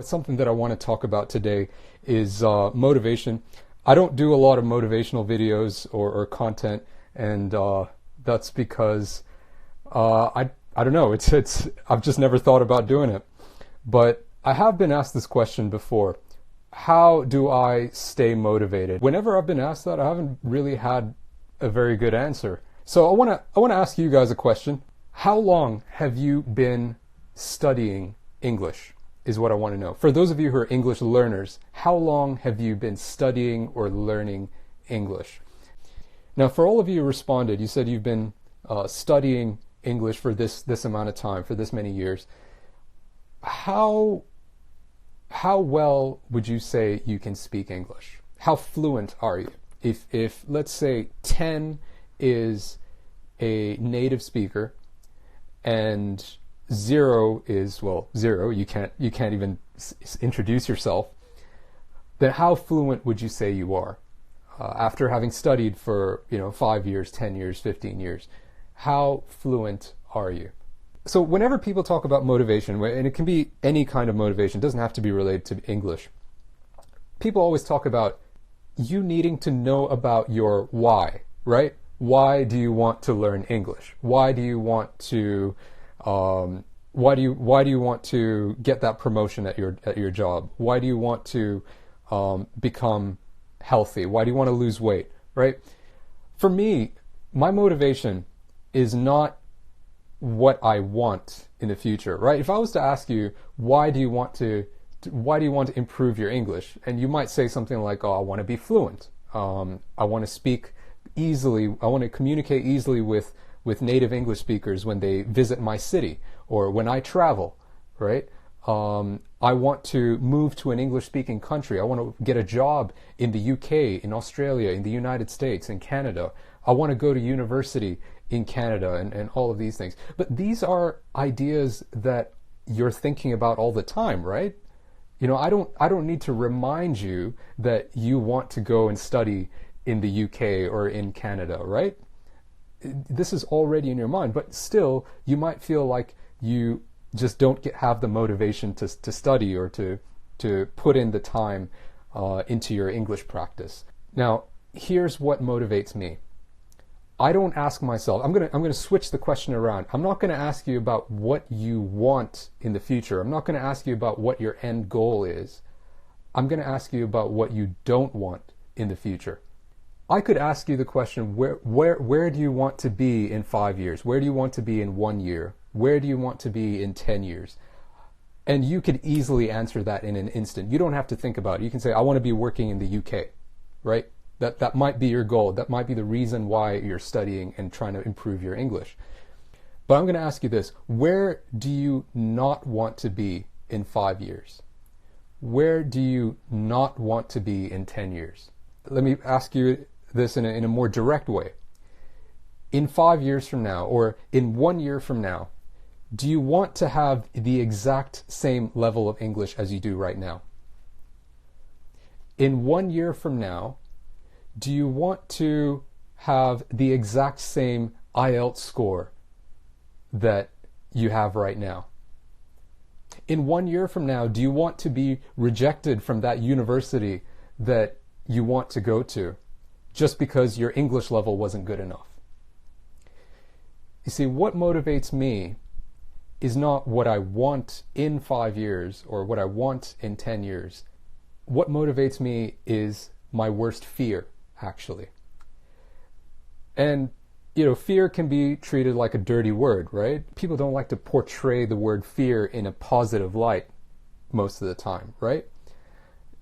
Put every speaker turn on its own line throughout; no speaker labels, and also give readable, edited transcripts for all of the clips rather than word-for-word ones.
Something that I want to talk about today is motivation. I don't do a lot of motivational videos or content, and that's because I don't know. It's I've just never thought about doing it. But I have been asked this question before. How do I stay motivated? Whenever I've been asked that, I haven't really had a very good answer. So I want to ask you guys a question. How long have you been studying English? Is what I want to know. For those of you who are English learners, how long have you been studying or learning English? Now, for all of you who responded, you said you've been studying English for this amount of time, for this many years. How well would you say you can speak English? How fluent are you? If let's say 10 is a native speaker and 0 is, well, 0, you can't even introduce yourself, then how fluent would you say you are? After having studied for 5 years, 10 years, 15 years, how fluent are you? So whenever people talk about motivation, and it can be any kind of motivation, it doesn't have to be related to English, people always talk about you needing to know about your why, right? Why do you want to learn English? Why do you want to why do you want to get that promotion at your job? Why do you want to become healthy? Why do you want to lose weight? Right? For me, my motivation is not what I want in the future. Right? If I was to ask you, why do you want to improve your English? And you might say something like, "Oh, I want to be fluent. I want to speak easily. I want to communicate easily with native English speakers when they visit my city or when I travel, right? I want to move to an English-speaking country. I want to get a job in the UK, in Australia, in the United States, in Canada. I want to go to university in Canada and all of these things." But these are ideas that you're thinking about all the time, right? I don't need to remind you that you want to go and study in the UK or in Canada, right? This is already in your mind, but still you might feel like you just don't have the motivation to study or to put in the time into your English practice. Now, here's what motivates me. I don't ask myself, I'm gonna switch the question around. I'm not gonna ask you about what you want in the future. I'm not gonna ask you about what your end goal is. I'm gonna ask you about what you don't want in the future. I could ask you the question, where do you want to be in 5 years? Where do you want to be in 1 year? Where do you want to be in 10 years? And you could easily answer that in an instant. You don't have to think about it. You can say, I want to be working in the UK, right? That might be your goal. That might be the reason why you're studying and trying to improve your English. But I'm going to ask you this. Where do you not want to be in 5 years? Where do you not want to be in 10 years? Let me ask you this in a more direct way. In 5 years from now, or in 1 year from now, do you want to have the exact same level of English as you do right now? In 1 year from now, do you want to have the exact same IELTS score that you have right now? In 1 year from now, do you want to be rejected from that university that you want to go to just because your English level wasn't good enough? You see, what motivates me is not what I want in 5 years or what I want in 10 years. What motivates me is my worst fear, actually. And, fear can be treated like a dirty word, right? People don't like to portray the word fear in a positive light most of the time, right?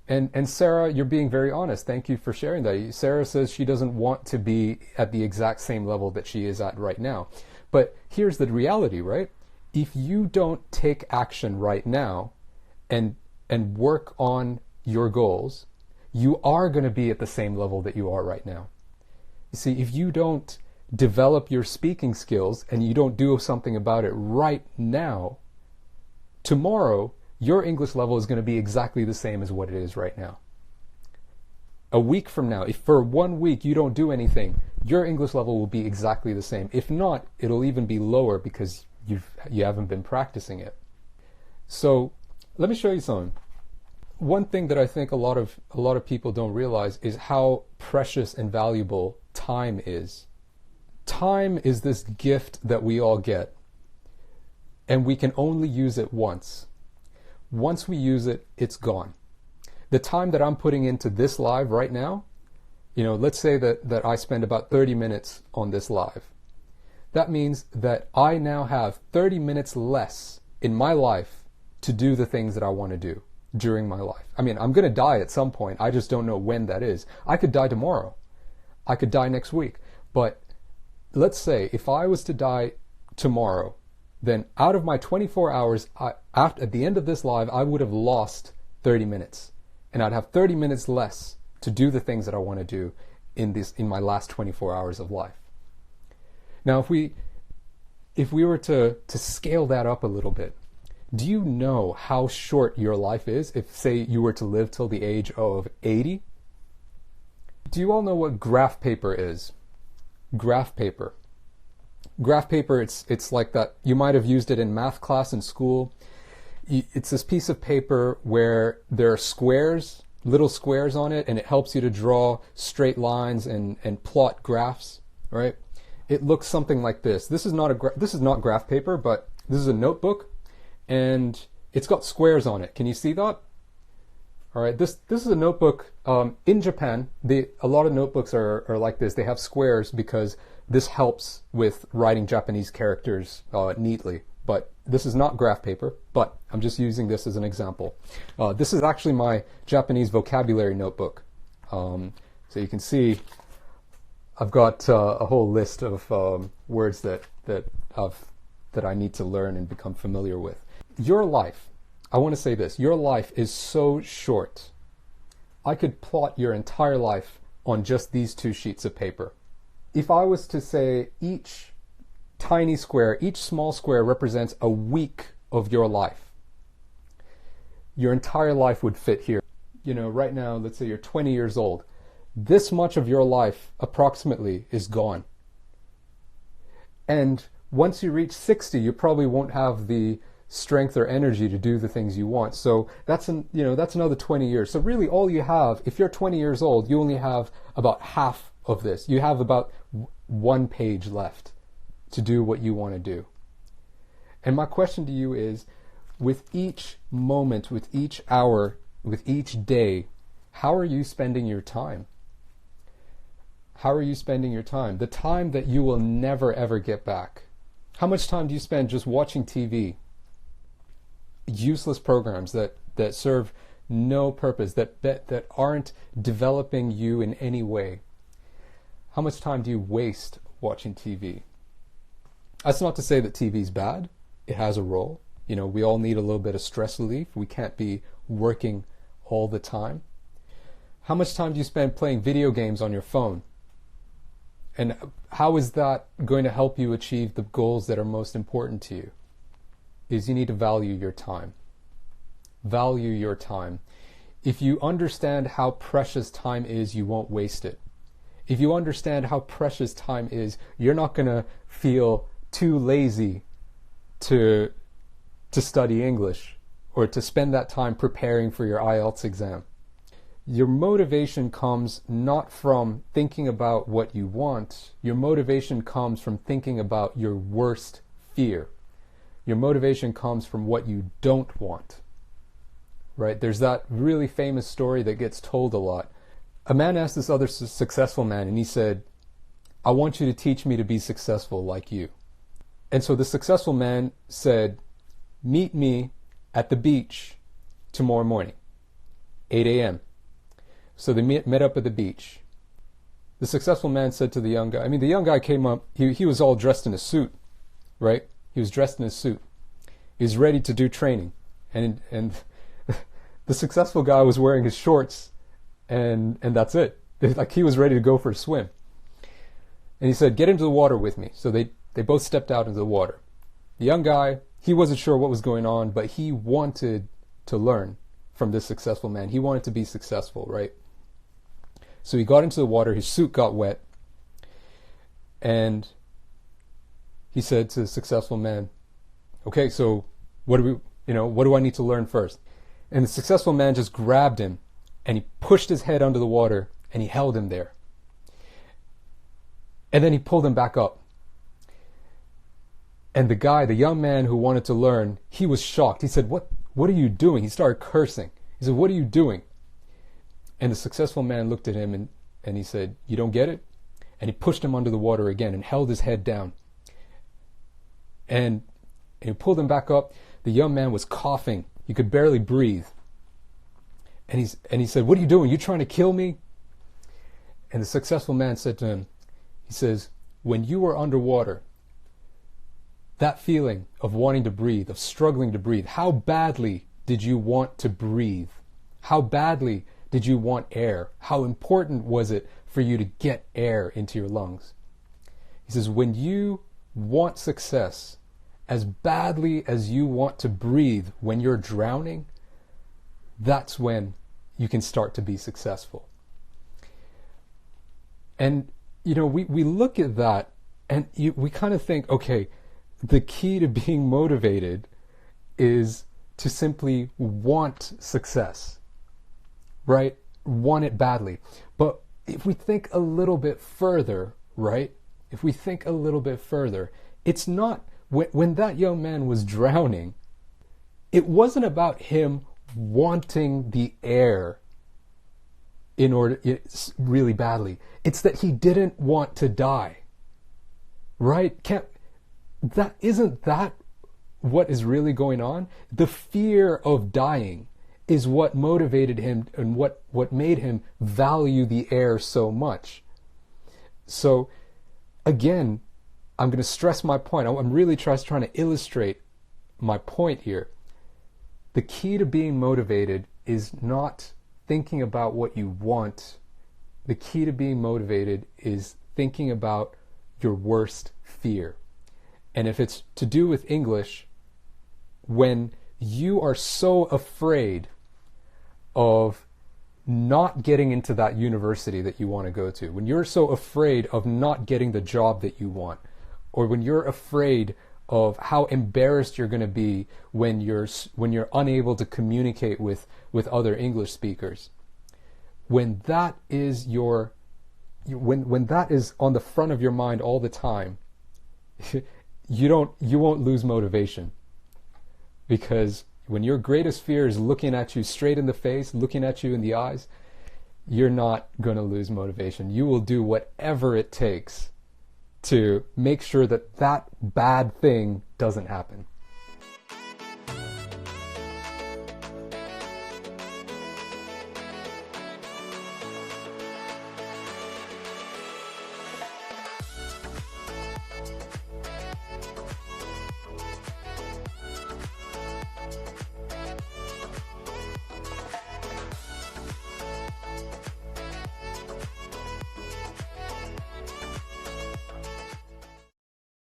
And Sarah, you're being very honest. Thank you for sharing that. Sarah says she doesn't want to be at the exact same level that she is at right now. But here's the reality, right? If you don't take action right now and work on your goals, you are going to be at the same level that you are right now. You see, if you don't develop your speaking skills and you don't do something about it right now, tomorrow your English level is going to be exactly the same as what it is right now. A week from now, if for 1 week you don't do anything, your English level will be exactly the same. If not, it'll even be lower because you haven't been practicing it. So let me show you something. one thing that I think a lot of people don't realize is how precious and valuable time is. Time is this gift that we all get, and we can only use it once. Once we use it, it's gone. The time that I'm putting into this live right now, let's say that I spend about 30 minutes on this live. That means that I now have 30 minutes less in my life to do the things that I want to do during my life. I mean, I'm going to die at some point. I just don't know when that is. I could die tomorrow. I could die next week. But let's say if I was to die tomorrow, then out of my 24 hours, at the end of this live, I would have lost 30 minutes. And I'd have 30 minutes less to do the things that I want to do in my last 24 hours of life. Now, if we were to scale that up a little bit, do you know how short your life is if, say, you were to live till the age of 80? Do you all know what graph paper is? Graph paper. Graph paper, it's like that. You might have used it in math class in school. It's this piece of paper where there are squares, little squares on it, and it helps you to draw straight lines and plot graphs, right? It looks something like this. This is not graph paper, but this is a notebook, and it's got squares on it. Can you see that? All right, this is a notebook. In Japan, a lot of notebooks are like this. They have squares because this helps with writing Japanese characters neatly. But this is not graph paper, but I'm just using this as an example. This is actually my Japanese vocabulary notebook. So you can see I've got a whole list of words that I need to learn and become familiar with. Your life, I want to say this, your life is so short. I could plot your entire life on just these two sheets of paper. If I was to say each tiny square, each small square represents a week of your life, your entire life would fit here. Right now, let's say you're 20 years old. This much of your life approximately is gone. And once you reach 60, you probably won't have the strength or energy to do the things you want. So that's another 20 years. So really all you have, if you're 20 years old, you only have about half of this. You have about one page left to do what you want to do. And my question to you is, with each moment, with each hour, with each day, how are you spending your time? How are you spending your time? The time that you will never ever get back. How much time do you spend just watching TV? Useless programs that serve no purpose, that aren't developing you in any way. How much time do you waste watching TV? That's not to say that TV is bad. It has a role. We all need a little bit of stress relief. We can't be working all the time. How much time do you spend playing video games on your phone? And how is that going to help you achieve the goals that are most important to you? Is you need to value your time. Value your time. If you understand how precious time is, you won't waste it. If you understand how precious time is, you're not going to feel too lazy to study English or to spend that time preparing for your IELTS exam. Your motivation comes not from thinking about what you want. Your motivation comes from thinking about your worst fear. Your motivation comes from what you don't want, right? There's that really famous story that gets told a lot. A man asked this other successful man, and he said, I want you to teach me to be successful like you. And so the successful man said, meet me at the beach tomorrow morning, 8 a.m. So they met up at the beach. The successful man said to the young guy, the young guy came up, he was all dressed in a suit, right? He was dressed in a suit. He was ready to do training. And the successful guy was wearing his shorts, and that's it. Like, he was ready to go for a swim. And he said, get into the water with me. So they both stepped out into the water. The young guy, he wasn't sure what was going on, but he wanted to learn from this successful man. He wanted to be successful, right? So he got into the water, his suit got wet, and he said to the successful man, okay, so what do I need to learn first? And the successful man just grabbed him and he pushed his head under the water and he held him there. And then he pulled him back up. And the guy, the young man who wanted to learn, he was shocked. He said, what are you doing? He started cursing. He said, what are you doing? And the successful man looked at him and he said, you don't get it? And he pushed him under the water again and held his head down. And he pulled him back up. The young man was coughing. He could barely breathe. And he said, what are you doing? You trying to kill me? And the successful man said to him, he says, when you were underwater, that feeling of wanting to breathe, of struggling to breathe, how badly did you want to breathe? How badly did you want air? How important was it for you to get air into your lungs? He says, when you want success as badly as you want to breathe when you're drowning, that's when you can start to be successful. And, we look at that and we kind of think, okay, the key to being motivated is to simply want success, right? Want it badly. But if we think a little bit further, right? If we think a little bit further, it's not, when that young man was drowning, it wasn't about him wanting the air really badly. It's that he didn't want to die, right? Isn't that what is really going on? The fear of dying is what motivated him and what made him value the air so much. So again, I'm going to stress my point. I'm really trying to illustrate my point here. The key to being motivated is not thinking about what you want. The key to being motivated is thinking about your worst fear. And if it's to do with English, when you are so afraid of not getting into that university that you want to go to, when you're so afraid of not getting the job that you want, or when you're afraid of how embarrassed you're going to be when you're unable to communicate with other English speakers, when that is when that is on the front of your mind all the time, you won't lose motivation. Because when your greatest fear is looking at you straight in the face, looking at you in the eyes, you're not going to lose motivation. You will do whatever it takes to make sure that bad thing doesn't happen.